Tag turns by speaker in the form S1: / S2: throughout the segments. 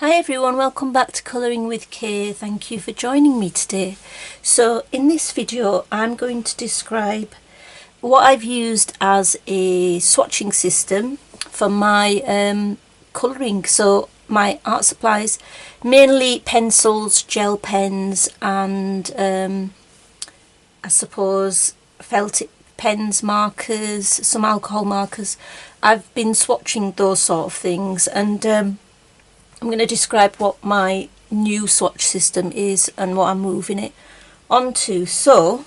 S1: Hi everyone, welcome back to Colouring with Kay. Thank you for joining me today. So in this video I'm going to describe what I've used as a swatching system for my colouring. So my art supplies, mainly pencils, gel pens and I suppose felt pens, markers, some alcohol markers. I've been swatching those sort of things, and I'm going to describe what my new swatch system is and what I'm moving it onto. So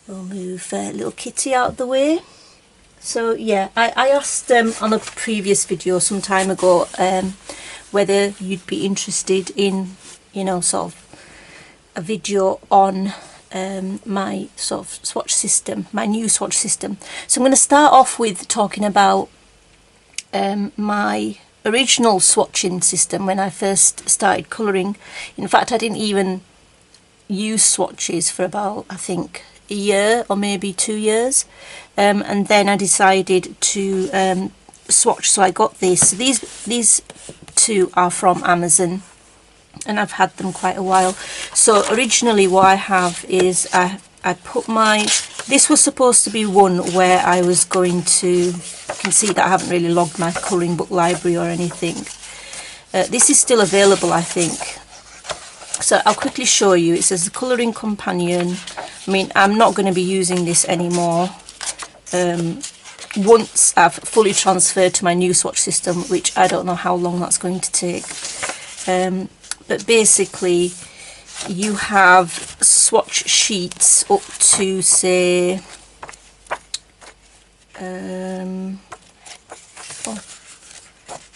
S1: we'll move little Kitty out of the way. So yeah, I asked on a previous video some time ago whether you'd be interested in, you know, sort of a video on my sort of swatch system, my new swatch system. So I'm going to start off with talking about my original swatching system when I first started colouring. In fact, I didn't even use swatches for about, I think, a year or maybe 2 years, and then I decided to swatch. So I got this. These two are from Amazon, and I've had them quite a while. So originally what I have is I put my, this was supposed to be one where I was going to, you can see that I haven't really logged my colouring book library or anything. This is still available, I think. So I'll quickly show you. It says the colouring companion. I mean, I'm not going to be using this anymore once I've fully transferred to my new swatch system, which I don't know how long that's going to take. But basically you have swatch sheets up to, say,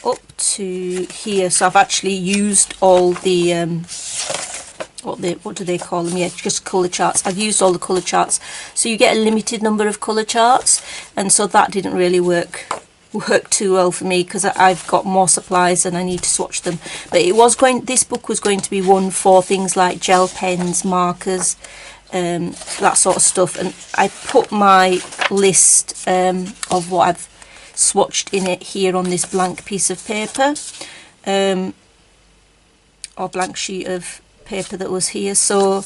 S1: up to here. So I've actually used all the what do they call them? Yeah, just colour charts. I've used all the colour charts, so you get a limited number of colour charts, and so that didn't really work too well for me because I've got more supplies and I need to swatch them. But it was this book was going to be one for things like gel pens, markers, that sort of stuff, and I put my list of what I've swatched in it here on this blank piece of paper, or blank sheet of paper that was here. So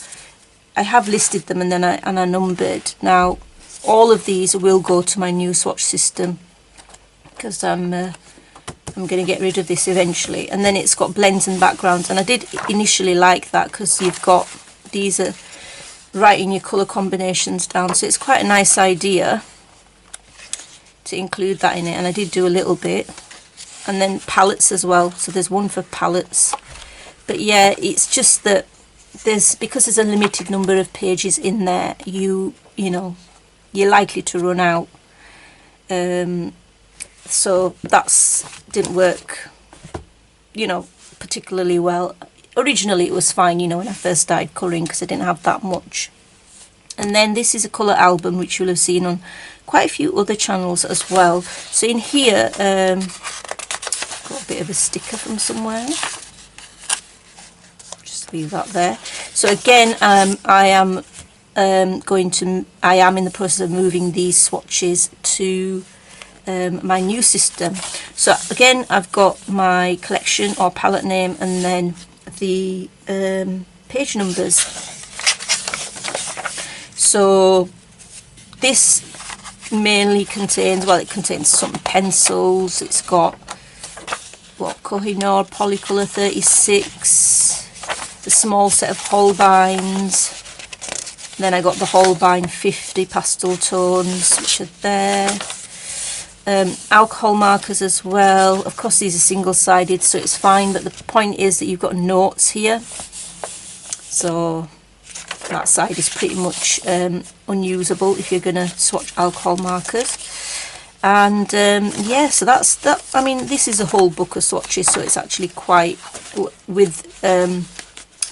S1: I have listed them, and then I numbered. Now all of these will go to my new swatch system, because I'm going to get rid of this eventually. And then it's got blends and backgrounds, and I did initially like that because you've got, these are writing your colour combinations down, so it's quite a nice idea to include that in it, and I did do a little bit. And then palettes as well, so there's one for palettes. But yeah, it's just that because there's a limited number of pages in there, you know, you're likely to run out. So that's didn't work, you know, particularly well. Originally it was fine, you know, when I first started colouring, because I didn't have that much. And then this is a colour album, which you'll have seen on quite a few other channels as well. So in here, got a bit of a sticker from somewhere. Just leave that there. So again, I am in the process of moving these swatches to my new system. So again, I've got my collection or palette name, and then the page numbers. So this mainly contains, well, it contains some pencils. It's got what, Kohinoor Polycolour 36, the small set of Holbeins. Then I got the Holbein 50 pastel tones, which are there. Alcohol markers as well. Of course, these are single-sided, so it's fine, but the point is that you've got notes here, so that side is pretty much unusable if you're going to swatch alcohol markers. And yeah, so that's that. I mean, this is a whole book of swatches, so it's actually quite, with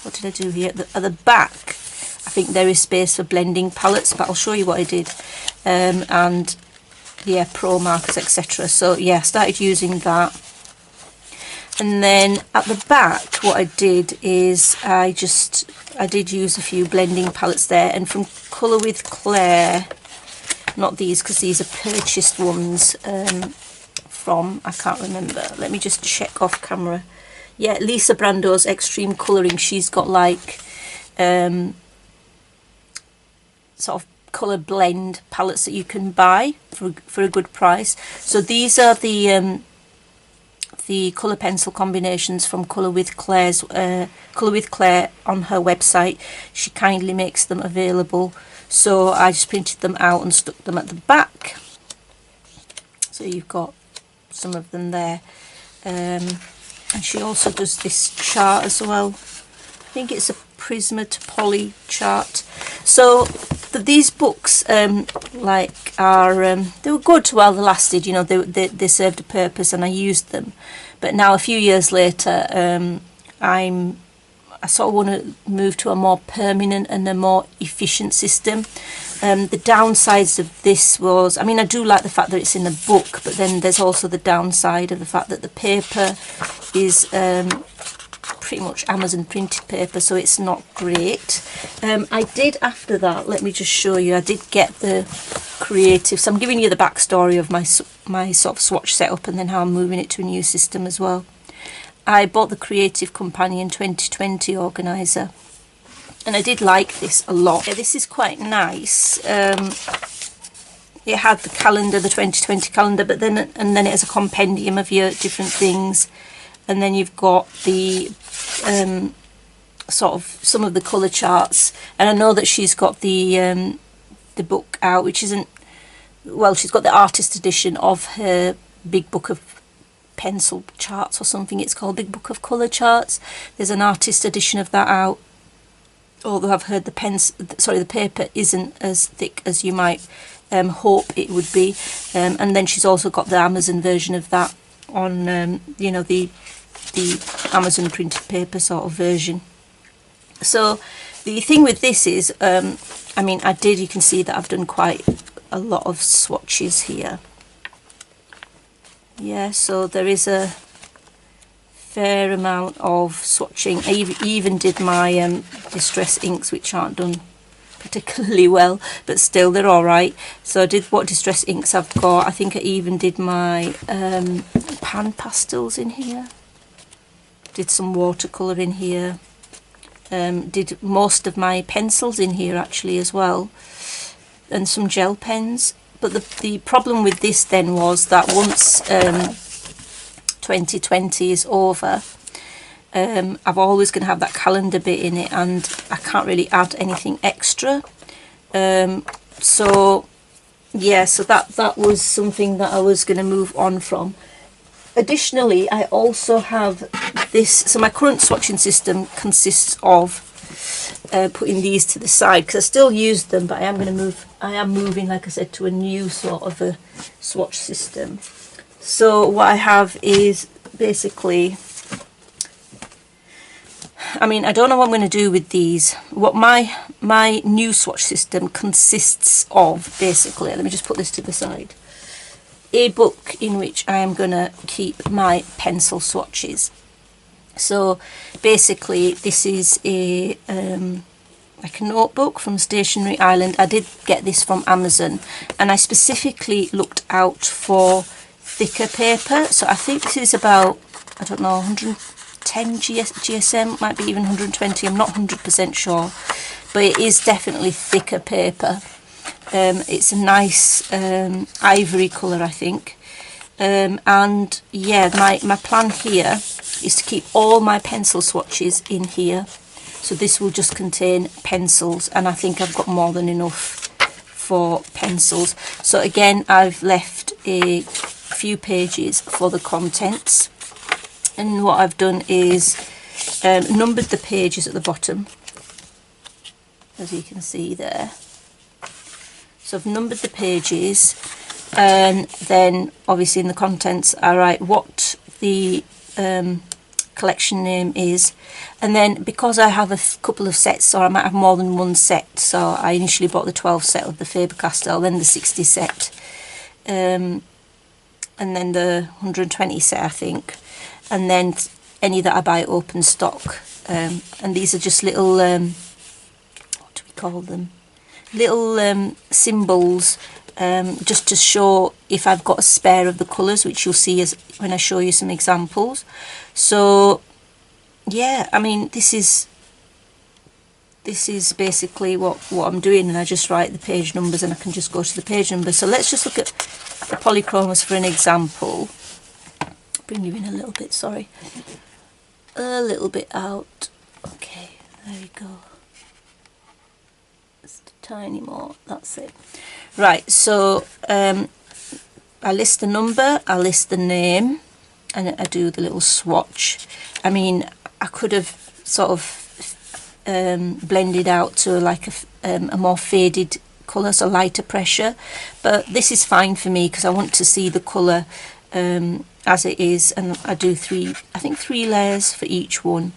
S1: what did I do here at the back? I think there is space for blending palettes, but I'll show you what I did. And yeah, pro markers, etc. So yeah, I started using that. And then at the back, what I did is I did use a few blending palettes there, and from Colour with Claire, not these because these are purchased ones, from, I can't remember. Let me just check off camera. Yeah, Lisa Brando's Extreme Colouring. She's got like sort of colour blend palettes that you can buy for a good price. So these are the colour pencil combinations from Colour with Claire on her website. She kindly makes them available, so I just printed them out and stuck them at the back. So you've got some of them there, and she also does this chart as well. I think it's a Prisma to Poly chart. So these books like are they were good while they lasted, you know, they served a purpose and I used them. But now a few years later, I sort of want to move to a more permanent and a more efficient system. The downsides of this was, I mean, I do like the fact that it's in a book, but then there's also the downside of the fact that the paper is pretty much Amazon printed paper, so it's not great. I did, after that, let me just show you, I did get the creative, so I'm giving you the backstory of my sort of swatch setup and then how I'm moving it to a new system as well. I bought the Creative Companion 2020 organiser, and I did like this a lot. Yeah, this is quite nice. It had the calendar, the 2020 calendar, but then it has a compendium of your different things, and then you've got the sort of some of the colour charts. And I know that she's got the book out, which isn't, well, she's got the artist edition of her big book of pencil charts or something. It's called Big Book of Colour Charts. There's an artist edition of that out, although I've heard the paper isn't as thick as you might hope it would be. And then she's also got the Amazon version of that on you know, the Amazon printed paper sort of version. So the thing with this is, I mean, you can see that I've done quite a lot of swatches here. Yeah, so there is a fair amount of swatching. I even did my distress inks, which aren't done particularly well, but still they're alright. So I did what distress inks I've got. I think I even did my pan pastels in here. Did some watercolour in here. Did most of my pencils in here actually as well. And some gel pens. But the problem with this then was that once 2020 is over, I'm always going to have that calendar bit in it, and I can't really add anything extra. So yeah, so that was something that I was going to move on from. Additionally, I also have this, so my current swatching system consists of putting these to the side, because I still use them, but I am moving, like I said, to a new sort of a swatch system. So what I have is basically, I mean, I don't know what I'm going to do with these. What my new swatch system consists of, basically, let me just put this to the side, a book in which I am going to keep my pencil swatches. So basically this is a like a notebook from Stationery Island. I did get this from Amazon, and I specifically looked out for thicker paper. So I think this is about, I don't know, 110 GSM, might be even 120, I'm not 100% sure, but it is definitely thicker paper. It's a nice ivory colour, I think. And yeah, my plan here is to keep all my pencil swatches in here. So this will just contain pencils, and I think I've got more than enough for pencils. So again, I've left a few pages for the contents, and what I've done is numbered the pages at the bottom, as you can see there. So I've numbered the pages, and then obviously in the contents I write what the collection name is, and then because I have a couple of sets, or I might have more than one set, so I initially bought the 12 set of the Faber-Castell, then the 60 set, and then the 120 set, I think, and then any that I buy open stock. And these are just little what do we call them, little symbols just to show if I've got a spare of the colours, which you'll see as when I show you some examples. So yeah, I mean, this is basically what I'm doing, and I just write the page numbers and I can just go to the page numbers. So let's just look at the polychromos for an example. Bring you in a little bit, sorry, a little bit out. Okay, there we go, just a tiny more, that's it. Right, so I list the number, I list the name, and I do the little swatch. I mean, I could have sort of blended out to like a more faded colour, so lighter pressure, but this is fine for me because I want to see the colour as it is, and I do I think three layers for each one.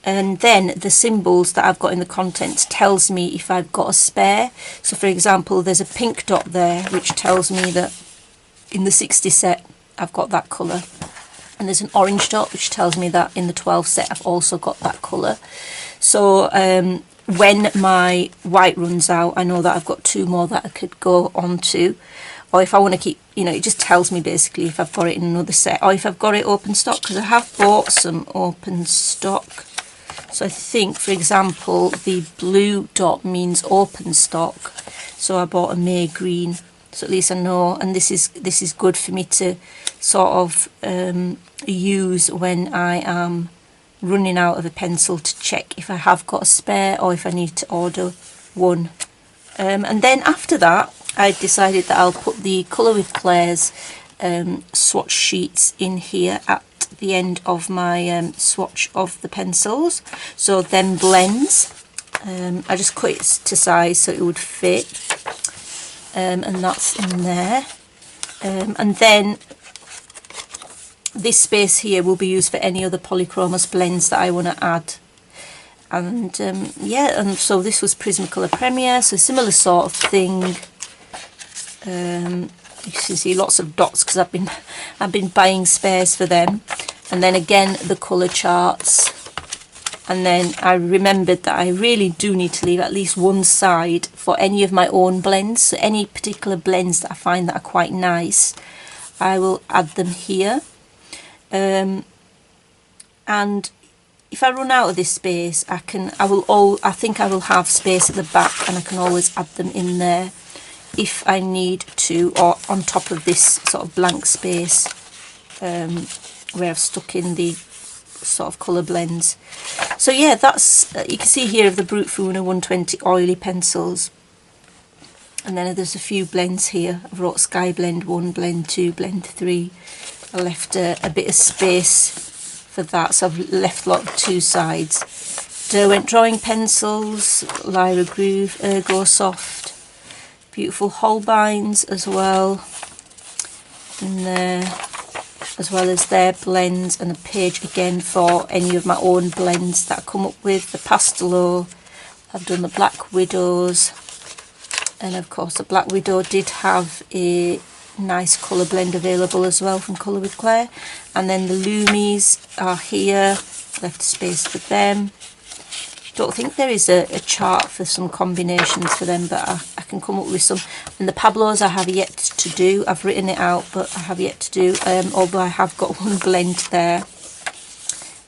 S1: And then the symbols that I've got in the contents tells me if I've got a spare. So for example, there's a pink dot there which tells me that in the 60 set I've got that colour, and there's an orange dot which tells me that in the 12 set I've also got that colour. So when my white runs out, I know that I've got two more that I could go on to, or if I want to keep, you know, it just tells me basically if I've got it in another set or if I've got it open stock, because I have bought some open stock. So I think, for example, the blue dot means open stock, so I bought a May green, so at least I know, and this is good for me to sort of use when I am running out of a pencil, to check if I have got a spare or if I need to order one. And then after that, I decided that I'll put the Colour with Claire's swatch sheets in here at the end of my swatch of the pencils. So then blends, I just cut it to size so it would fit, and that's in there. And then this space here will be used for any other polychromos blends that I want to add. And yeah, and so this was Prismacolor Premier, so similar sort of thing. You can see lots of dots because I've been buying spares for them. And then again the colour charts, and then I remembered that I really do need to leave at least one side for any of my own blends. So any particular blends that I find that are quite nice, I will add them here. And if I run out of this space, I think I will have space at the back, and I can always add them in there if I need to, or on top of this sort of blank space where I've stuck in the sort of colour blends. So yeah, that's you can see here of the Brute Funa 120 oily pencils, and then there's a few blends here. I've wrote Sky Blend 1, Blend 2, Blend 3. I left a bit of space for that, so I've left lot of two sides. Derwent drawing pencils, Lyra Groove, Ergo Soft, beautiful Holbeins as well in there, as well as their blends, and a page again for any of my own blends that I come up with. The Pastelo, I've done the Black Widows, and of course the Black Widow did have a nice colour blend available as well from Colour with Claire. And then the Loomies are here, left space for them. Don't think there is a chart for some combinations for them, but I can come up with some. And the Pablos I have yet to do. I've written it out, but I have yet to do, although I have got one blend there.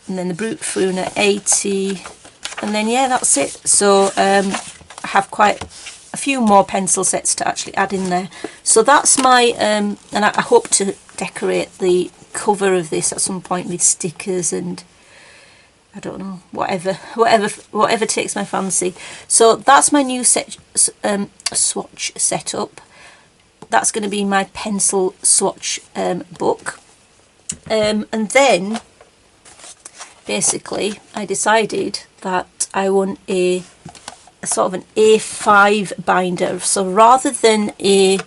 S1: And then the Brute Funa 80, and then yeah, that's it. So I have quite a few more pencil sets to actually add in there. So that's my and I hope to decorate the cover of this at some point with stickers and I don't know, whatever takes my fancy. So that's my new swatch setup. That's going to be my pencil swatch book. And then basically I decided that I want a sort of an A5 binder. So rather than an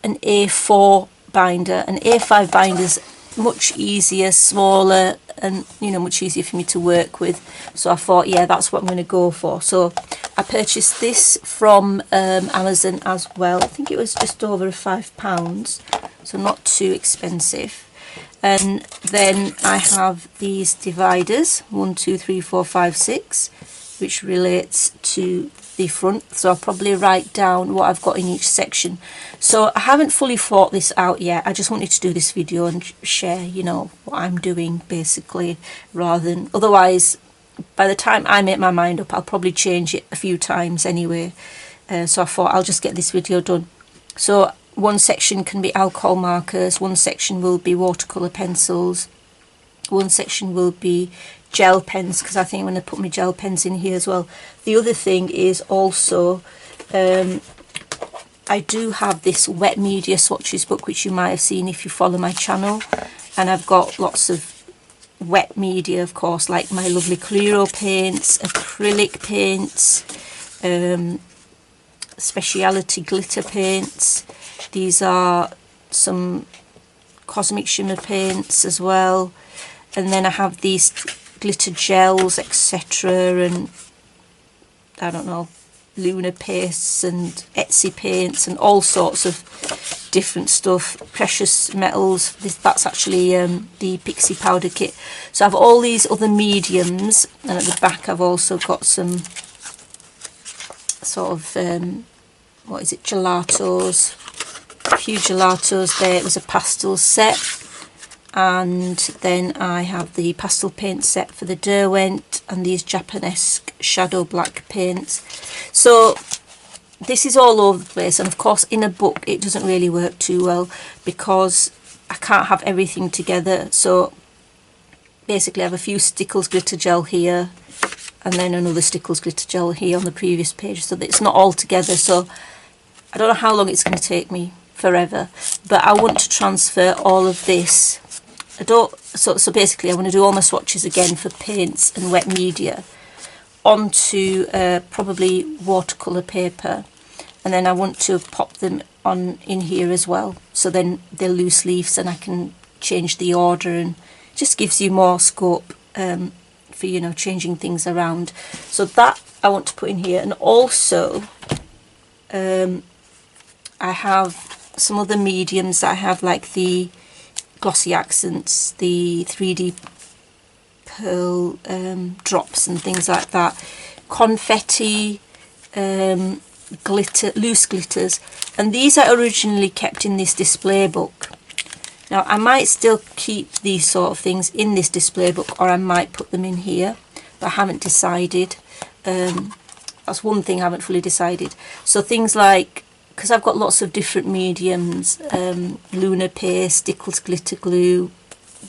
S1: A4 binder, an A5 binder is much easier, smaller, and you know, much easier for me to work with. So I thought, yeah, that's what I'm going to go for. So I purchased this from Amazon as well. I think it was just over £5, so not too expensive. And then I have these dividers, 1, 2, 3, 4, 5, 6, which relates to the front, so I'll probably write down what I've got in each section. So I haven't fully thought this out yet. I just wanted to do this video and share, you know, what I'm doing basically, rather than, otherwise by the time I make my mind up I'll probably change it a few times anyway. So I thought I'll just get this video done. So one section can be alcohol markers, one section will be watercolour pencils, one section will be gel pens, because I think I'm going to put my gel pens in here as well. The other thing is also I do have this wet media swatches book, which you might have seen if you follow my channel, and I've got lots of wet media, of course, like my lovely Clearo paints, acrylic paints, speciality glitter paints. These are some cosmic shimmer paints as well, and then I have these glitter gels, etc., and I don't know, lunar pastes and Etsy paints and all sorts of different stuff. Precious metals, that's actually the pixie powder kit. So I have all these other mediums, and at the back I've also got some sort of what is it, gelatos, a few gelatos there. It was a pastel set, and then I have the pastel paint set for the Derwent and these Japanesque shadow black paints. So this is all over the place, and of course in a book it doesn't really work too well because I can't have everything together. So basically I have a few Stickles glitter gel here and then another Stickles glitter gel here on the previous page, so that it's not all together. So I don't know how long it's going to take me, forever, but I want to transfer all of this. So basically I want to do all my swatches again for paints and wet media onto probably watercolour paper, and then I want to pop them on in here as well, so then they're loose leaves and I can change the order, and just gives you more scope for, you know, changing things around. So that I want to put in here. And also I have some other mediums that I have, like the glossy accents, the 3D pearl drops and things like that, confetti, glitter, loose glitters, and these are originally kept in this display book. Now I might still keep these sort of things in this display book, or I might put them in here, but I haven't decided. That's one thing I haven't fully decided. So things like, because I've got lots of different mediums, lunar paste, Stickles glitter glue,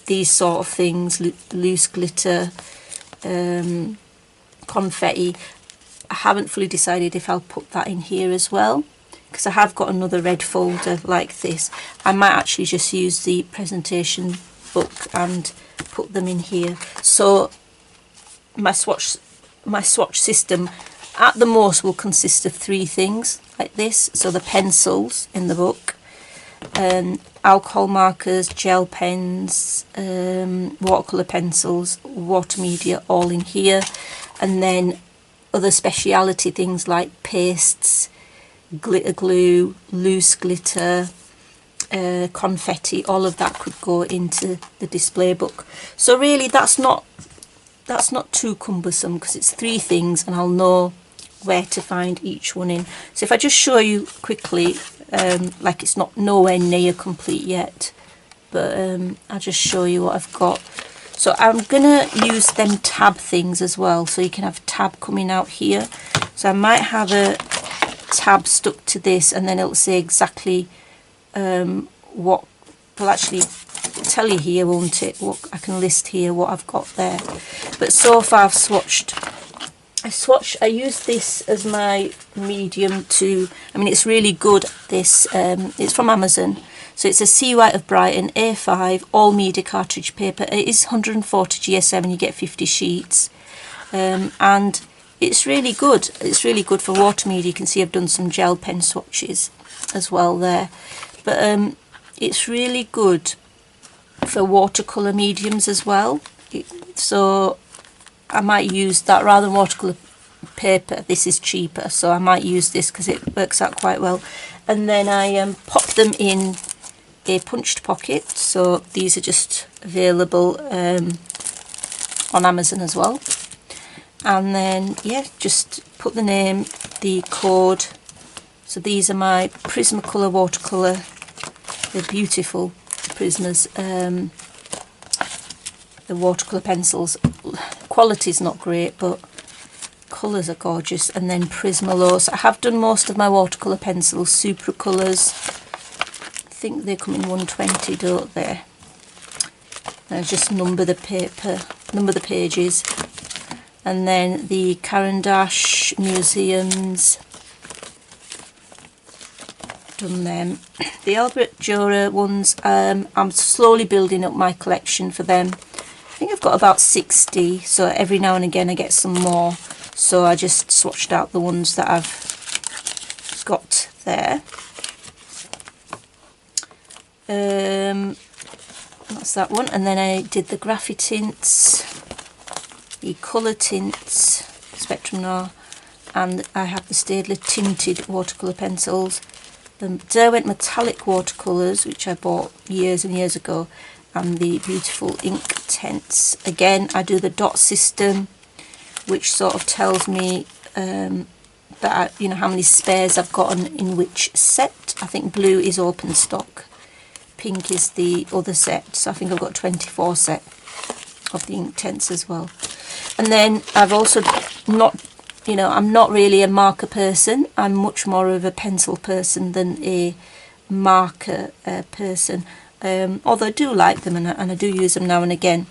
S1: these sort of things, loose glitter, confetti, I haven't fully decided if I'll put that in here as well, because I have got another red folder like this. I might actually just use the presentation book and put them in here. So my swatch system at the most will consist of 3 things like this. So the pencils in the book, alcohol markers, gel pens, watercolour pencils, water media, all in here, and then other speciality things like pastes, glitter glue, loose glitter, confetti, all of that could go into the display book. So really that's not too cumbersome, because it's 3 things and I'll know where to find each one in. So if I just show you quickly, like it's not nowhere near complete yet, but I'll just show you what I've got. So I'm gonna use them tab things as well, so you can have a tab coming out here. So I might have a tab stuck to this, and then it'll say exactly what, well actually tell you here, won't it, what I can list here what I've got there. But so far I've swatched, I use this as my medium to, I mean it's really good, this it's from Amazon. So it's a Sea White of Brighton A5 all media cartridge paper. It is 140 GSM and you get 50 sheets, and it's really good. It's really good for water media. You can see I've done some gel pen swatches as well there, but it's really good for watercolour mediums as well. So I might use that rather than watercolour paper. This is cheaper, so I might use this because it works out quite well. And then I pop them in a punched pocket, so these are just available on Amazon as well. and then yeah, just put the name, the code. So these are my Prismacolor watercolour. They're beautiful Prismas. The watercolour pencils, quality's not great, but colours are gorgeous. And then Prismalos. I have done most of my watercolour pencils, Supracolours. I think they come in 120, don't they? And I just number the paper, number the pages. And then the Caran d'Ache Museums, done them. The Albert Dürer ones, I'm slowly building up my collection for them. I think I've got about 60, so every now and again I get some more. So I just swatched out the ones that I've got there. That's that one. And then I did the Graphy tints, the colour tints, Spectrum Noir, and I have the Staedtler tinted watercolour pencils. The Derwent metallic watercolours, which I bought years and years ago, and the beautiful Inktense. Again, I do the dot system, which sort of tells me that you know, how many spares I've gotten in which set. I think blue is open stock, pink is the other set, so I think I've got 24 set of the Inktense as well. And then I've also not, you know, I'm not really a marker person. I'm much more of a pencil person than a marker person. Although I do like them, and I do use them now and again.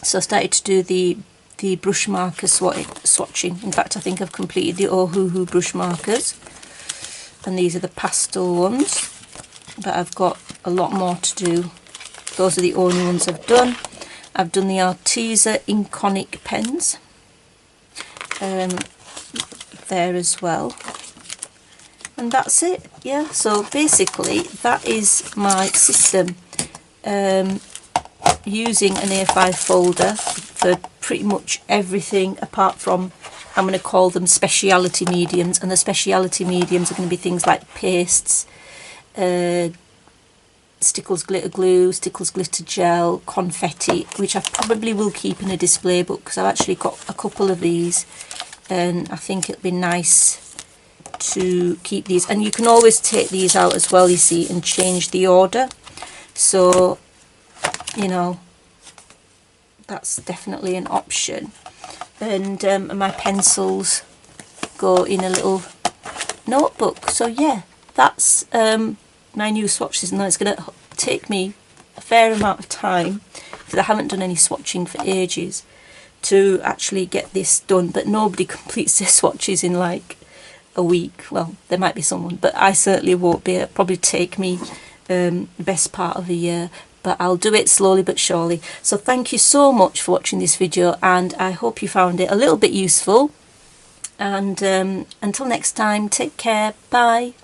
S1: So I started to do the brush marker swatching. In fact, I think I've completed the Ohuhu brush markers. And these are the pastel ones. But I've got a lot more to do. Those are the only ones I've done. I've done the Arteza Inconic pens. There as well. And that's it, yeah. So basically that is my system, using an A5 folder for pretty much everything apart from, I'm going to call them speciality mediums, and the speciality mediums are going to be things like pastes, Stickles glitter glue, Stickles glitter gel, confetti, which I probably will keep in a display book because I've actually got a couple of these, and I think it'd be nice to keep these. And you can always take these out as well, you see, and change the order. So, you know, that's definitely an option. And my pencils go in a little notebook. So yeah, that's my new swatches, and it's going to take me a fair amount of time because I haven't done any swatching for ages to actually get this done. But nobody completes their swatches in like a week. Well, there might be someone, but I certainly won't be. It'll probably take me the best part of a year, but I'll do it slowly but surely. So thank you so much for watching this video, and I hope you found it a little bit useful. And until next time, take care. Bye.